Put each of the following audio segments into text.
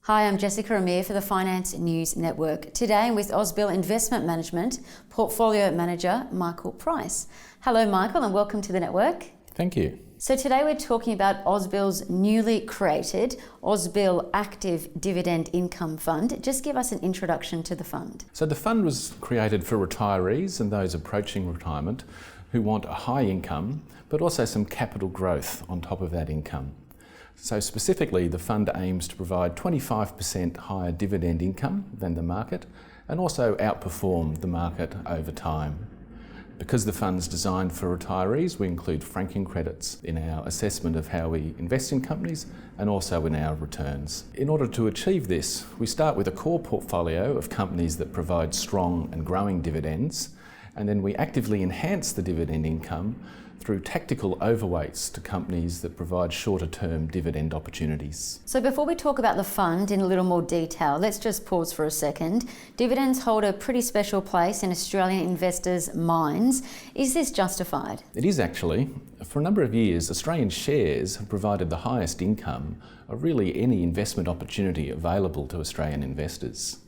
Hi, I'm Jessica Amir for the Finance News Network. Today I'm with Ausbil Investment Management Portfolio Manager Michael Price. Hello Michael and welcome to the network. Thank you. So today we're talking about Ausbil's newly created Ausbil Active Dividend Income Fund. Just give us an introduction to the fund. So the fund was created for retirees and those approaching retirement who want a high income but also some capital growth on top of that income. So specifically, the fund aims to provide 25% higher dividend income than the market and also outperform the market over time. Because the fund's designed for retirees, we include franking credits in our assessment of how we invest in companies and also in our returns. In order to achieve this, we start with a core portfolio of companies that provide strong and growing dividends, and then we actively enhance the dividend income through tactical overweights to companies that provide shorter-term dividend opportunities. So before we talk about the fund in a little more detail, let's just pause for a second. Dividends hold a pretty special place in Australian investors' minds. Is this justified? It is actually. For a number of years, Australian shares have provided the highest income of really any investment opportunity available to Australian investors.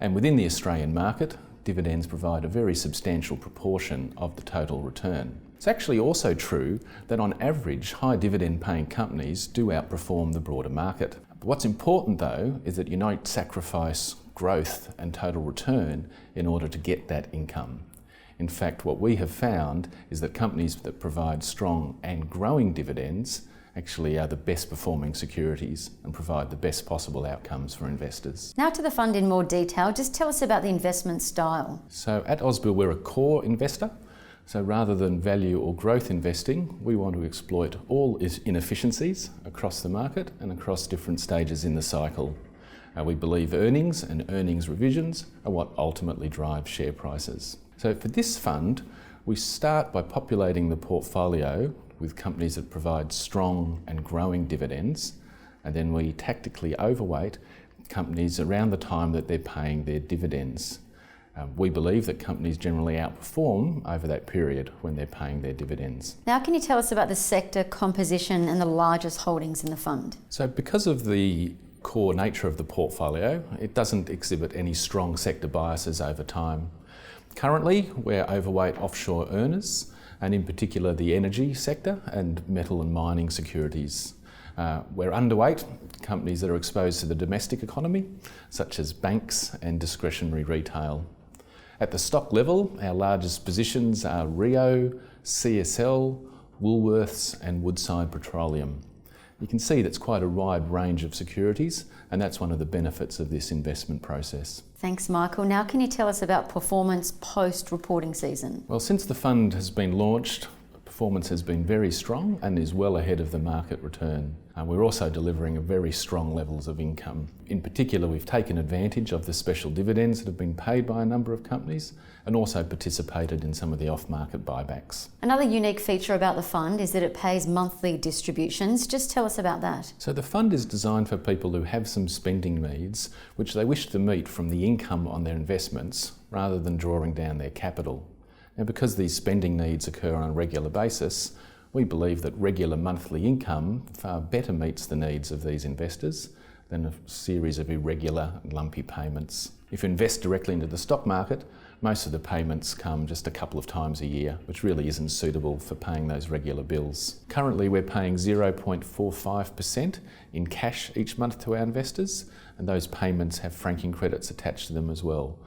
And within the Australian market, dividends provide a very substantial proportion of the total return. It's actually also true that on average, high dividend paying companies do outperform the broader market. But what's important though is that you don't sacrifice growth and total return in order to get that income. In fact, what we have found is that companies that provide strong and growing dividends actually are the best performing securities and provide the best possible outcomes for investors. Now to the fund in more detail, just tell us about the investment style. So at Ausbil, we're a core investor. So rather than value or growth investing, we want to exploit all inefficiencies across the market and across different stages in the cycle. We believe earnings and earnings revisions are what ultimately drive share prices. So for this fund, we start by populating the portfolio with companies that provide strong and growing dividends, and then we tactically overweight companies around the time that they're paying their dividends. We believe that companies generally outperform over that period when they're paying their dividends. Now can you tell us about the sector composition and the largest holdings in the fund? So because of the core nature of the portfolio, it doesn't exhibit any strong sector biases over time. Currently, we're overweight offshore earners, and in particular the energy sector and metal and mining securities. We're underweight companies that are exposed to the domestic economy, such as banks and discretionary retail. At the stock level, our largest positions are Rio, CSL, Woolworths and Woodside Petroleum. You can see that's quite a wide range of securities, and that's one of the benefits of this investment process. Thanks, Michael. Now can you tell us about performance post-reporting season? Well, since the fund has been launched, performance has been very strong and is well ahead of the market return. We're also delivering very strong levels of income. In particular, we've taken advantage of the special dividends that have been paid by a number of companies and also participated in some of the off-market buybacks. Another unique feature about the fund is that it pays monthly distributions. Just tell us about that. So the fund is designed for people who have some spending needs which they wish to meet from the income on their investments rather than drawing down their capital. Now, because these spending needs occur on a regular basis, we believe that regular monthly income far better meets the needs of these investors than a series of irregular and lumpy payments. If you invest directly into the stock market, most of the payments come just a couple of times a year, which really isn't suitable for paying those regular bills. Currently, we're paying 0.45% in cash each month to our investors, and those payments have franking credits attached to them as well.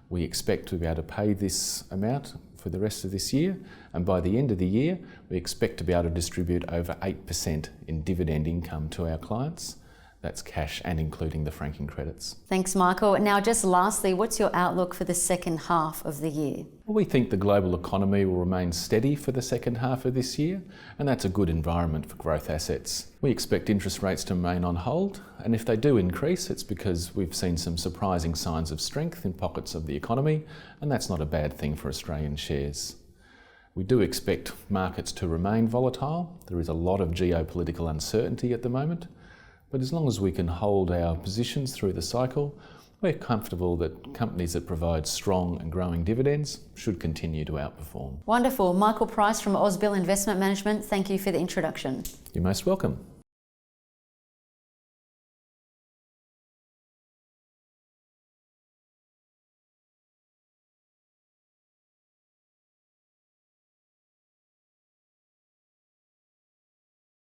We expect to be able to pay this amount for the rest of this year, and by the end of the year we expect to be able to distribute over 8% in dividend income to our clients. That's cash and including the franking credits. Thanks, Michael. Now just lastly, what's your outlook for the second half of the year? Well, we think the global economy will remain steady for the second half of this year, and that's a good environment for growth assets. We expect interest rates to remain on hold, and if they do increase, it's because we've seen some surprising signs of strength in pockets of the economy, and that's not a bad thing for Australian shares. We do expect markets to remain volatile. There is a lot of geopolitical uncertainty at the moment, but as long as we can hold our positions through the cycle, we're comfortable that companies that provide strong and growing dividends should continue to outperform. Wonderful. Michael Price from Ausbil Investment Management, thank you for the introduction. You're most welcome.